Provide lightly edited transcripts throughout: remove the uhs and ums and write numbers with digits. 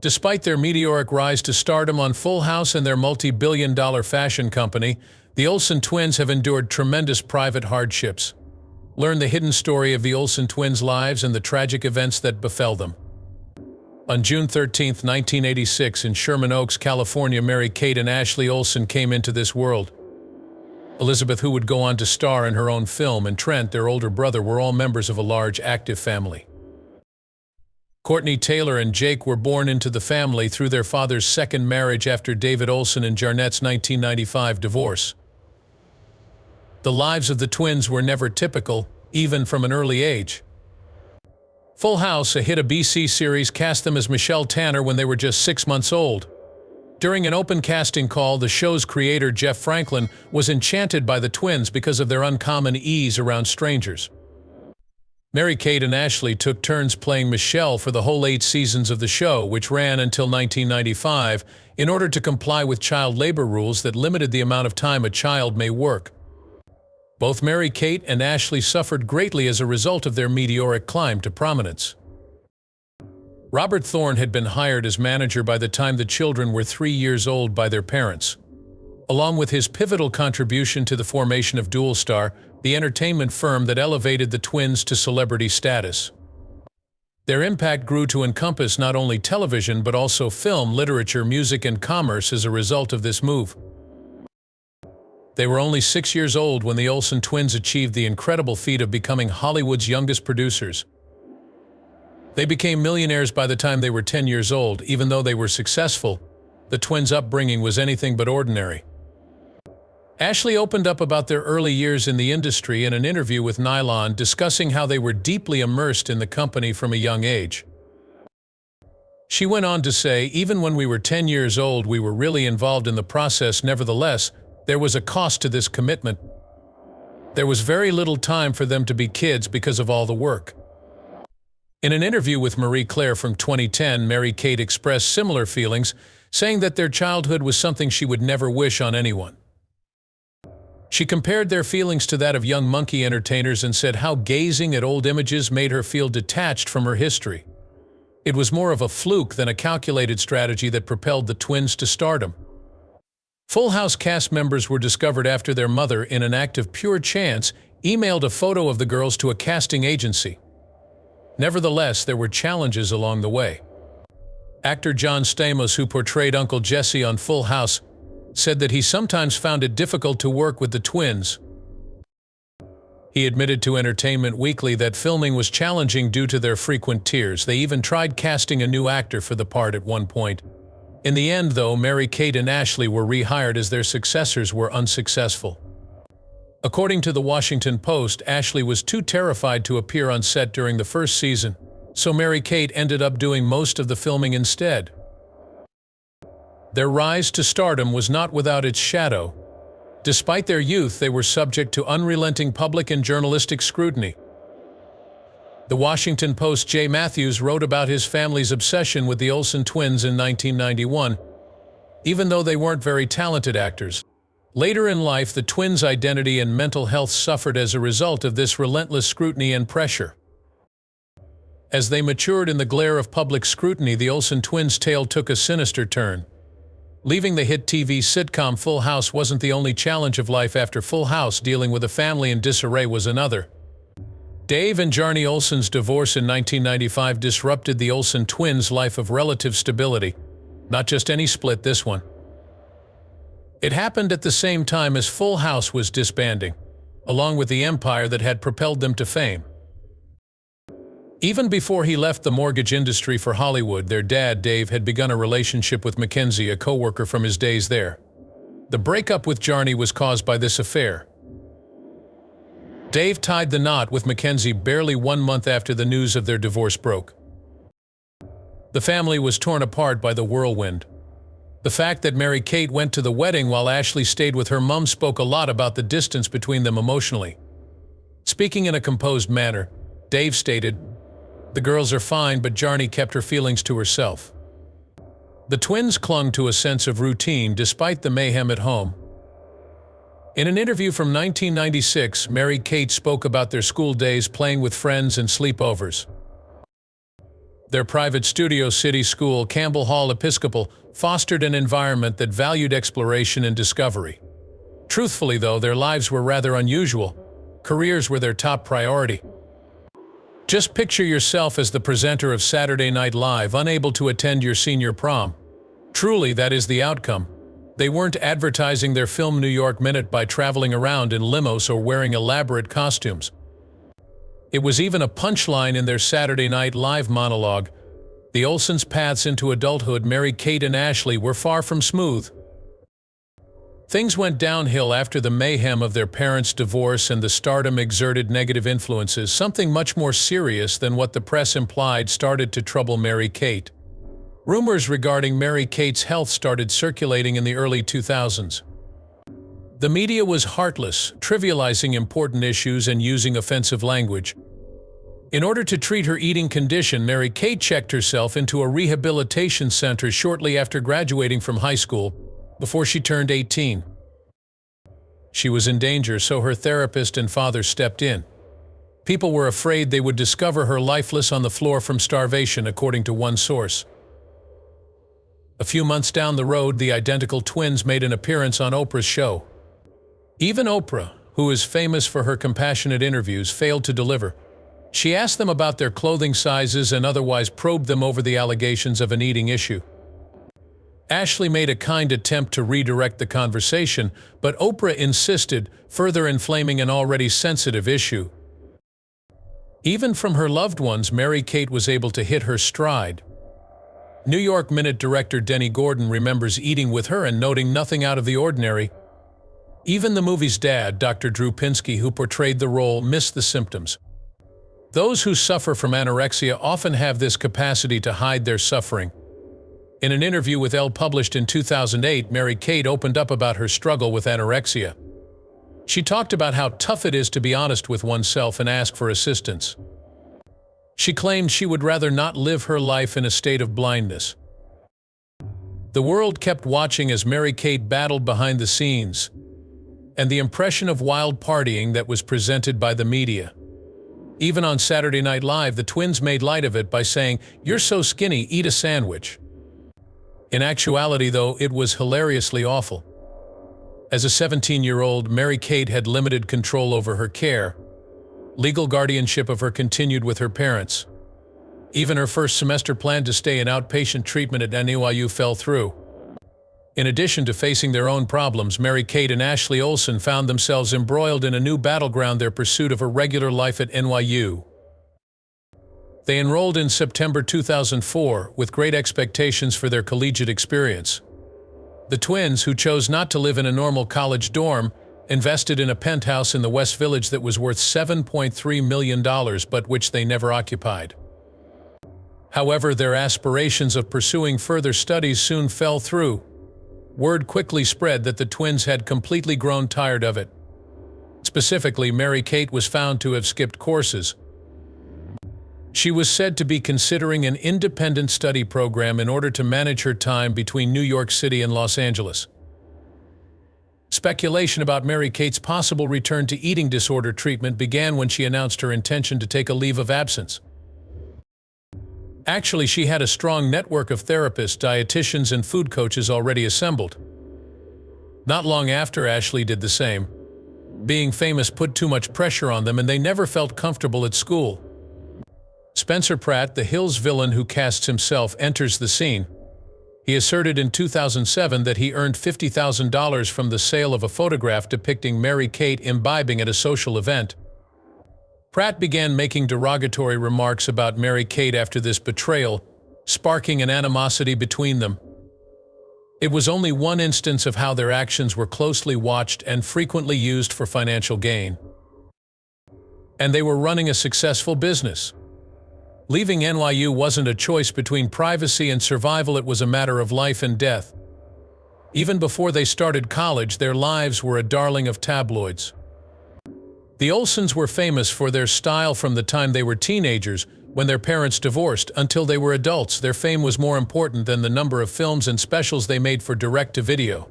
Despite their meteoric rise to stardom on Full House and their multi-billion-dollar fashion company, the Olsen twins have endured tremendous private hardships. Learn the hidden story of the Olsen twins' lives and the tragic events that befell them. On June 13, 1986, in Sherman Oaks, California, Mary-Kate and Ashley Olsen came into this world. Elizabeth, who would go on to star in her own film, and Trent, their older brother, were all members of a large, active family. Courtney Taylor and Jake were born into the family through their father's second marriage after David Olsen and Jarnett's 1995 divorce. The lives of the twins were never typical, even from an early age. Full House, a hit ABC series, cast them as Michelle Tanner when they were just 6 months old. During an open casting call, the show's creator, Jeff Franklin, was enchanted by the twins because of their uncommon ease around strangers. Mary-Kate and Ashley took turns playing Michelle for the whole 8 seasons of the show, which ran until 1995, in order to comply with child labor rules that limited the amount of time a child may work. Both Mary-Kate and Ashley suffered greatly as a result of their meteoric climb to prominence. Robert Thorne had been hired as manager by the time the children were 3 years old by their parents. Along with his pivotal contribution to the formation of Dual Star, the entertainment firm that elevated the twins to celebrity status. Their impact grew to encompass not only television but also film, literature, music, and commerce as a result of this move. They were only 6 years old when the Olsen twins achieved the incredible feat of becoming Hollywood's youngest producers. They became millionaires by the time they were 10 years old. Even though they were successful, the twins' upbringing was anything but ordinary. Ashley opened up about their early years in the industry in an interview with Nylon, discussing how they were deeply immersed in the company from a young age. She went on to say, "Even when we were 10 years old, we were really involved in the process. Nevertheless, there was a cost to this commitment. There was very little time for them to be kids because of all the work." In an interview with Marie Claire from 2010, Mary-Kate expressed similar feelings, saying that their childhood was something she would never wish on anyone. She compared their feelings to that of young monkey entertainers and said how gazing at old images made her feel detached from her history. It was more of a fluke than a calculated strategy that propelled the twins to stardom. Full House cast members were discovered after their mother, in an act of pure chance, emailed a photo of the girls to a casting agency. Nevertheless, there were challenges along the way. Actor John Stamos, who portrayed Uncle Jesse on Full House, said that he sometimes found it difficult to work with the twins. He admitted to Entertainment Weekly that filming was challenging due to their frequent tears. They even tried casting a new actor for the part at one point. In the end, though, Mary-Kate and Ashley were rehired as their successors were unsuccessful. According to the Washington Post, Ashley was too terrified to appear on set during the first season, so Mary-Kate ended up doing most of the filming instead. Their rise to stardom was not without its shadow. Despite their youth, they were subject to unrelenting public and journalistic scrutiny. The Washington Post's Jay Matthews wrote about his family's obsession with the Olsen twins in 1991, even though they weren't very talented actors. Later in life, the twins' identity and mental health suffered as a result of this relentless scrutiny and pressure. As they matured in the glare of public scrutiny, the Olsen twins' tale took a sinister turn. Leaving the hit TV sitcom Full House wasn't the only challenge of life after Full House. Dealing with a family in disarray was another. Dave and Jarny Olsen's divorce in 1995 disrupted the Olsen twins' life of relative stability. Not just any split, this one. It happened at the same time as Full House was disbanding, along with the empire that had propelled them to fame. Even before he left the mortgage industry for Hollywood, their dad, Dave, had begun a relationship with Mackenzie, a co-worker from his days there. The breakup with Jarny was caused by this affair. Dave tied the knot with Mackenzie barely 1 month after the news of their divorce broke. The family was torn apart by the whirlwind. The fact that Mary-Kate went to the wedding while Ashley stayed with her mom spoke a lot about the distance between them emotionally. Speaking in a composed manner, Dave stated, "The girls are fine, but Jarny kept her feelings to herself." The twins clung to a sense of routine despite the mayhem at home. In an interview from 1996, Mary-Kate spoke about their school days, playing with friends, and sleepovers. Their private Studio City school, Campbell Hall Episcopal, fostered an environment that valued exploration and discovery. Truthfully, though, their lives were rather unusual. Careers were their top priority. Just picture yourself as the presenter of Saturday Night Live, unable to attend your senior prom. Truly, that is the outcome. They weren't advertising their film New York Minute by traveling around in limos or wearing elaborate costumes. It was even a punchline in their Saturday Night Live monologue. The Olsen's paths into adulthood, Mary-Kate and Ashley, were far from smooth. Things went downhill after the mayhem of their parents' divorce, and the stardom exerted negative influences. Something much more serious than what the press implied started to trouble Mary-Kate. Rumors regarding Mary-Kate's health started circulating in the early 2000s. The media was heartless, trivializing important issues and using offensive language. In order to treat her eating condition, Mary-Kate checked herself into a rehabilitation center shortly after graduating from high school, before she turned 18. She was in danger, so her therapist and father stepped in. People were afraid they would discover her lifeless on the floor from starvation, according to one source. A few months down the road, the identical twins made an appearance on Oprah's show. Even Oprah, who is famous for her compassionate interviews, failed to deliver. She asked them about their clothing sizes and otherwise probed them over the allegations of an eating issue. Ashley made a kind attempt to redirect the conversation, but Oprah insisted, further inflaming an already sensitive issue. Even from her loved ones, Mary-Kate was able to hit her stride. New York Minute director Denny Gordon remembers eating with her and noting nothing out of the ordinary. Even the movie's dad, Dr. Drew Pinsky, who portrayed the role, missed the symptoms. Those who suffer from anorexia often have this capacity to hide their suffering. In an interview with Elle published in 2008, Mary-Kate opened up about her struggle with anorexia. She talked about how tough it is to be honest with oneself and ask for assistance. She claimed she would rather not live her life in a state of blindness. The world kept watching as Mary-Kate battled behind the scenes, and the impression of wild partying that was presented by the media. Even on Saturday Night Live, the twins made light of it by saying, "You're so skinny, eat a sandwich." In actuality, though, it was hilariously awful. As a 17-year-old, Mary-Kate had limited control over her care. Legal guardianship of her continued with her parents. Even her first semester plan to stay in outpatient treatment at NYU fell through. In addition to facing their own problems, Mary-Kate and Ashley Olsen found themselves embroiled in a new battleground: their pursuit of a regular life at NYU. They enrolled in September 2004 with great expectations for their collegiate experience. The twins, who chose not to live in a normal college dorm, invested in a penthouse in the West Village that was worth $7.3 million, but which they never occupied. However, their aspirations of pursuing further studies soon fell through. Word quickly spread that the twins had completely grown tired of it. Specifically, Mary-Kate was found to have skipped courses. She was said to be considering an independent study program in order to manage her time between New York City and Los Angeles. Speculation about Mary-Kate's possible return to eating disorder treatment began when she announced her intention to take a leave of absence. Actually, she had a strong network of therapists, dietitians, and food coaches already assembled. Not long after, Ashley did the same. Being famous put too much pressure on them, and they never felt comfortable at school. Spencer Pratt, the Hills villain who casts himself, enters the scene. He asserted in 2007 that he earned $50,000 from the sale of a photograph depicting Mary-Kate imbibing at a social event. Pratt began making derogatory remarks about Mary-Kate after this betrayal, sparking an animosity between them. It was only one instance of how their actions were closely watched and frequently used for financial gain. And they were running a successful business. Leaving NYU wasn't a choice between privacy and survival, it was a matter of life and death. Even before they started college, their lives were a darling of tabloids. The Olsens were famous for their style from the time they were teenagers, when their parents divorced, until they were adults. Their fame was more important than the number of films and specials they made for direct-to-video.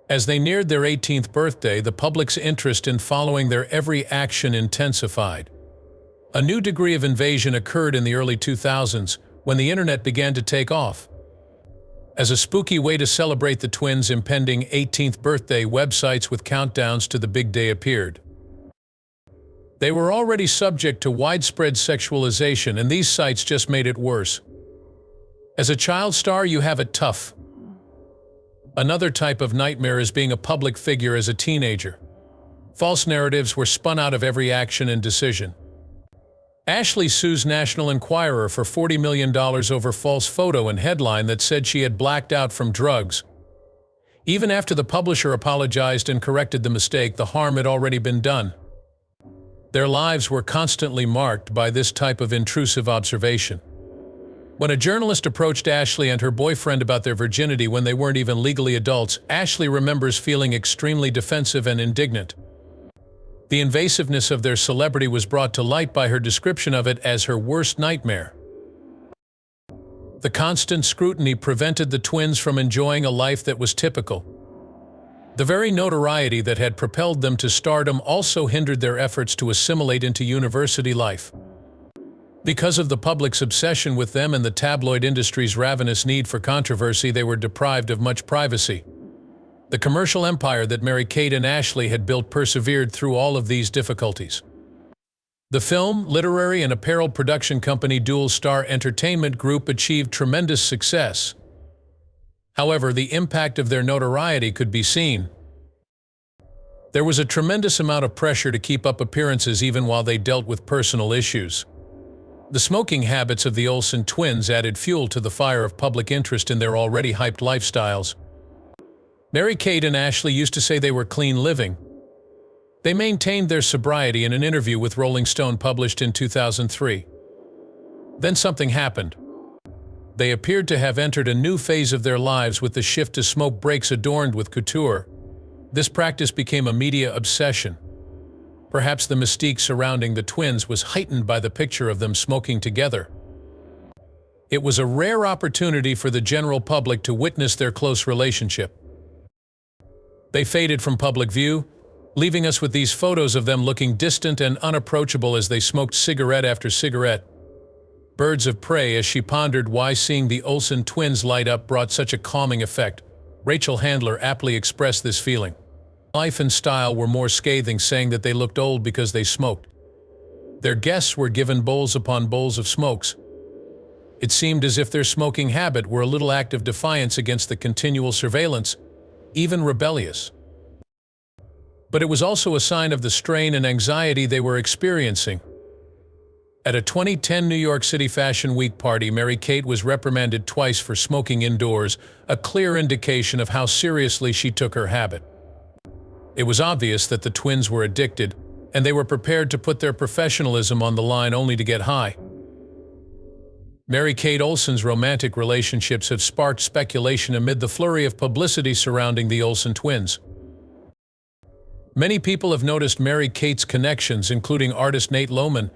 As they neared their 18th birthday, the public's interest in following their every action intensified. A new degree of invasion occurred in the early 2000s when the internet began to take off. As a spooky way to celebrate the twins' impending 18th birthday, websites with countdowns to the big day appeared. They were already subject to widespread sexualization, and these sites just made it worse. As a child star, you have it tough. Another type of nightmare is being a public figure as a teenager. False narratives were spun out of every action and decision. Ashley sues National Enquirer for $40 million over false photo and headline that said she had blacked out from drugs. Even after the publisher apologized and corrected the mistake, the harm had already been done. Their lives were constantly marked by this type of intrusive observation. When a journalist approached Ashley and her boyfriend about their virginity when they weren't even legally adults, Ashley remembers feeling extremely defensive and indignant. The invasiveness of their celebrity was brought to light by her description of it as her worst nightmare. The constant scrutiny prevented the twins from enjoying a life that was typical. The very notoriety that had propelled them to stardom also hindered their efforts to assimilate into university life. Because of the public's obsession with them and the tabloid industry's ravenous need for controversy, they were deprived of much privacy. The commercial empire that Mary-Kate and Ashley had built persevered through all of these difficulties. The film, literary, and apparel production company Dual Star Entertainment Group achieved tremendous success. However, the impact of their notoriety could be seen. There was a tremendous amount of pressure to keep up appearances even while they dealt with personal issues. The smoking habits of the Olsen twins added fuel to the fire of public interest in their already hyped lifestyles. Mary-Kate and Ashley used to say they were clean living. They maintained their sobriety in an interview with Rolling Stone published in 2003. Then something happened. They appeared to have entered a new phase of their lives with the shift to smoke breaks adorned with couture. This practice became a media obsession. Perhaps the mystique surrounding the twins was heightened by the picture of them smoking together. It was a rare opportunity for the general public to witness their close relationship. They faded from public view, leaving us with these photos of them looking distant and unapproachable as they smoked cigarette after cigarette. Birds of prey, as she pondered why seeing the Olsen twins light up brought such a calming effect. Rachel Handler aptly expressed this feeling. Life and style were more scathing, saying that they looked old because they smoked. Their guests were given bowls upon bowls of smokes. It seemed as if their smoking habit were a little act of defiance against the continual surveillance, even rebellious. But it was also a sign of the strain and anxiety they were experiencing. At a 2010 New York City Fashion Week party, Mary-Kate was reprimanded twice for smoking indoors, a clear indication of how seriously she took her habit. It was obvious that the twins were addicted, and they were prepared to put their professionalism on the line only to get high. Mary-Kate Olsen's romantic relationships have sparked speculation amid the flurry of publicity surrounding the Olsen twins. Many people have noticed Mary-Kate's connections, including artist Nate Lohman,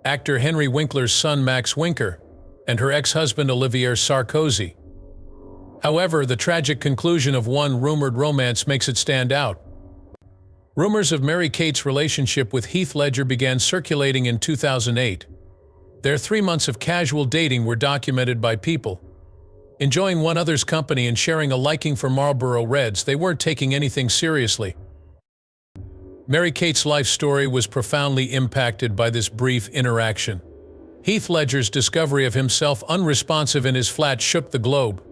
actor Henry Winkler's son Max Winker, and her ex-husband Olivier Sarkozy. However, the tragic conclusion of one rumored romance makes it stand out. Rumors of Mary-Kate's relationship with Heath Ledger began circulating in 2008. Their 3 months of casual dating were documented by People. Enjoying one another's company and sharing a liking for Marlboro Reds, they weren't taking anything seriously. Mary-Kate's life story was profoundly impacted by this brief interaction. Heath Ledger's discovery of himself unresponsive in his flat shook the globe.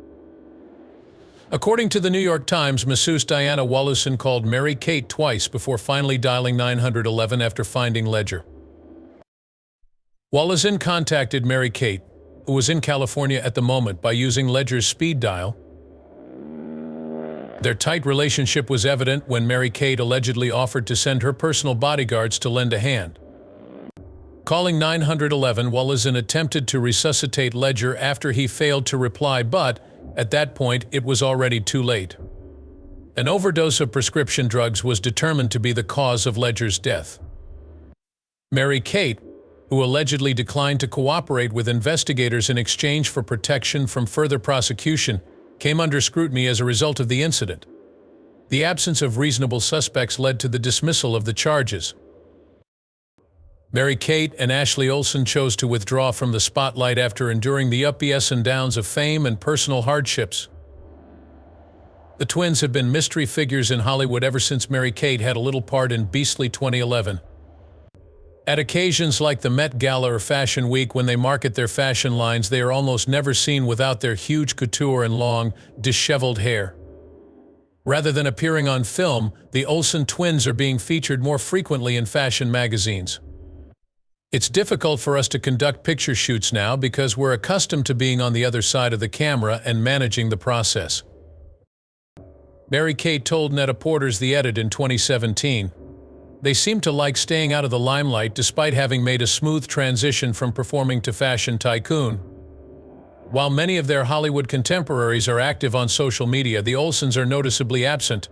According to the New York Times, masseuse Diana Wallison called Mary-Kate twice before finally dialing 911 after finding Ledger. Wallison contacted Mary-Kate, who was in California at the moment, by using Ledger's speed dial. Their tight relationship was evident when Mary-Kate allegedly offered to send her personal bodyguards to lend a hand. Calling 911, Wallison attempted to resuscitate Ledger after he failed to reply, but at that point, it was already too late. An overdose of prescription drugs was determined to be the cause of Ledger's death. Mary-Kate, who allegedly declined to cooperate with investigators in exchange for protection from further prosecution, came under scrutiny as a result of the incident. The absence of reasonable suspects led to the dismissal of the charges. Mary-Kate and Ashley Olsen chose to withdraw from the spotlight after enduring the ups and downs of fame and personal hardships. The twins have been mystery figures in Hollywood ever since Mary-Kate had a little part in Beastly 2011. At occasions like the Met Gala or Fashion Week, when they market their fashion lines, they are almost never seen without their huge couture and long, disheveled hair. Rather than appearing on film, the Olsen twins are being featured more frequently in fashion magazines. It's difficult for us to conduct picture shoots now because we're accustomed to being on the other side of the camera and managing the process. Mary-Kate told Net-a-Porter's The Edit in 2017, "They seem to like staying out of the limelight despite having made a smooth transition from performing to fashion tycoon." While many of their Hollywood contemporaries are active on social media, the Olsens are noticeably absent.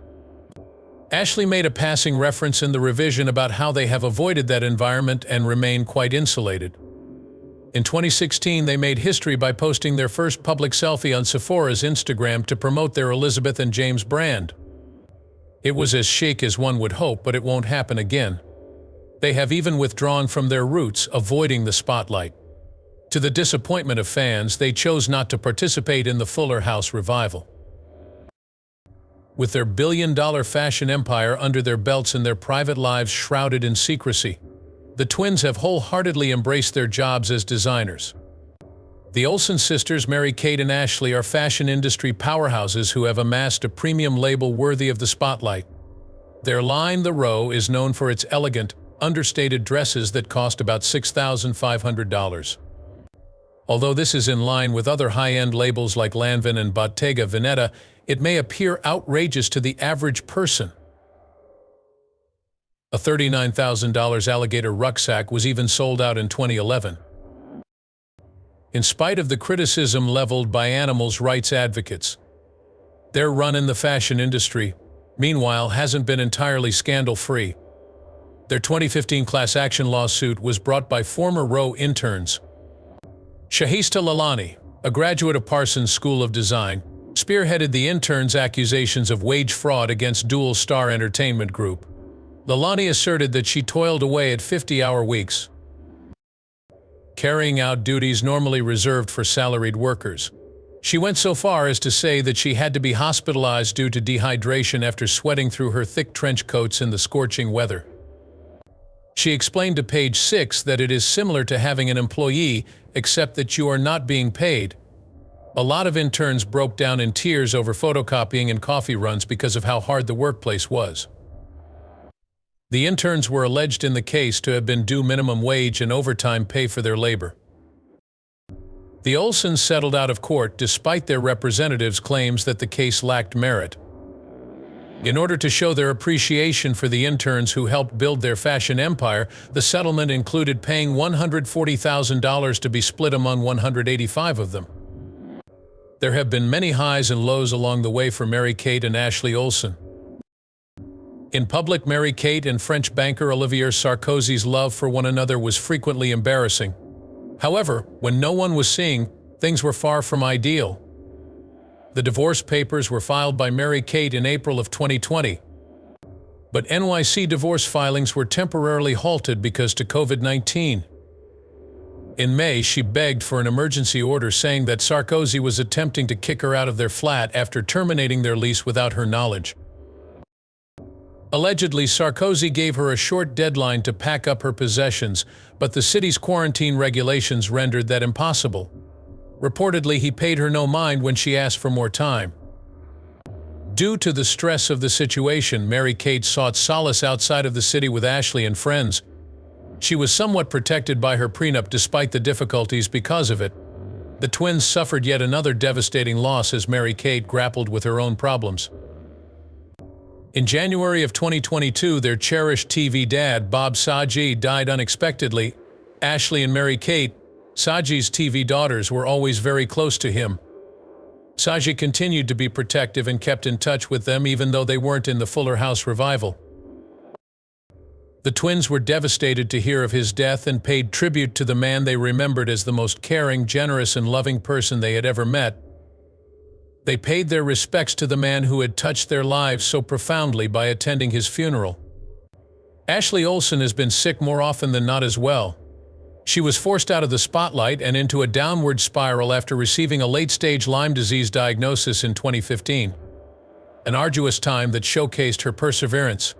Ashley made a passing reference in the revision about how they have avoided that environment and remain quite insulated. In 2016, they made history by posting their first public selfie on Sephora's Instagram to promote their Elizabeth and James brand. It was as chic as one would hope, but it won't happen again. They have even withdrawn from their roots, avoiding the spotlight. To the disappointment of fans, they chose not to participate in the Fuller House revival. With their billion-dollar fashion empire under their belts and their private lives shrouded in secrecy, the twins have wholeheartedly embraced their jobs as designers. The Olsen sisters, Mary-Kate and Ashley, are fashion industry powerhouses who have amassed a premium label worthy of the spotlight. Their line, The Row, is known for its elegant, understated dresses that cost about $6,500. Although this is in line with other high-end labels like Lanvin and Bottega Veneta, it may appear outrageous to the average person. A $39,000 alligator rucksack was even sold out in 2011. In spite of the criticism leveled by animals' rights advocates, their run in the fashion industry, meanwhile, hasn't been entirely scandal-free. Their 2015 class action lawsuit was brought by former Row interns. Shahista Lalani, a graduate of Parsons School of Design, spearheaded the interns' accusations of wage fraud against Dual Star Entertainment Group. Lalani asserted that she toiled away at 50-hour weeks, carrying out duties normally reserved for salaried workers. She went so far as to say that she had to be hospitalized due to dehydration after sweating through her thick trench coats in the scorching weather. She explained to Page 6 that it is similar to having an employee, except that you are not being paid. A lot of interns broke down in tears over photocopying and coffee runs because of how hard the workplace was. The interns were alleged in the case to have been due minimum wage and overtime pay for their labor. The Olsens settled out of court despite their representatives' claims that the case lacked merit. In order to show their appreciation for the interns who helped build their fashion empire, the settlement included paying $140,000 to be split among 185 of them. There have been many highs and lows along the way for Mary-Kate and Ashley Olsen. In public, Mary-Kate and French banker Olivier Sarkozy's love for one another was frequently embarrassing. However, when no one was seeing, things were far from ideal. The divorce papers were filed by Mary-Kate in April of 2020. But NYC Divorce filings were temporarily halted because of COVID-19. In May, she begged for an emergency order, saying that Sarkozy was attempting to kick her out of their flat after terminating their lease without her knowledge. Allegedly, Sarkozy gave her a short deadline to pack up her possessions, but the city's quarantine regulations rendered that impossible. Reportedly, he paid her no mind when she asked for more time. Due to the stress of the situation, Mary-Kate sought solace outside of the city with Ashley and friends. She was somewhat protected by her prenup despite the difficulties because of it. The twins suffered yet another devastating loss as Mary-Kate grappled with her own problems. In January of 2022, their cherished TV dad, Bob Saji, died unexpectedly. Ashley and Mary-Kate, Saji's TV daughters, were always very close to him. Saji continued to be protective and kept in touch with them even though they weren't in the Fuller House revival. The twins were devastated to hear of his death and paid tribute to the man they remembered as the most caring, generous, and loving person they had ever met. They paid their respects to the man who had touched their lives so profoundly by attending his funeral. Ashley Olsen has been sick more often than not as well. She was forced out of the spotlight and into a downward spiral after receiving a late-stage Lyme disease diagnosis in 2015. An arduous time that showcased her perseverance.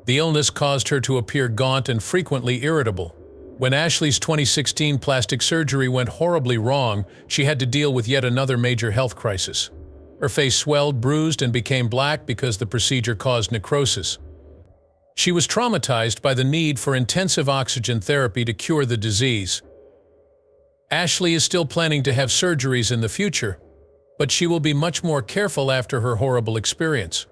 The illness caused her to appear gaunt and frequently irritable. When Ashley's 2016 plastic surgery went horribly wrong, she had to deal with yet another major health crisis. Her face swelled, bruised, and became black because the procedure caused necrosis. She was traumatized by the need for intensive oxygen therapy to cure the disease. Ashley is still planning to have surgeries in the future, but she will be much more careful after her horrible experience.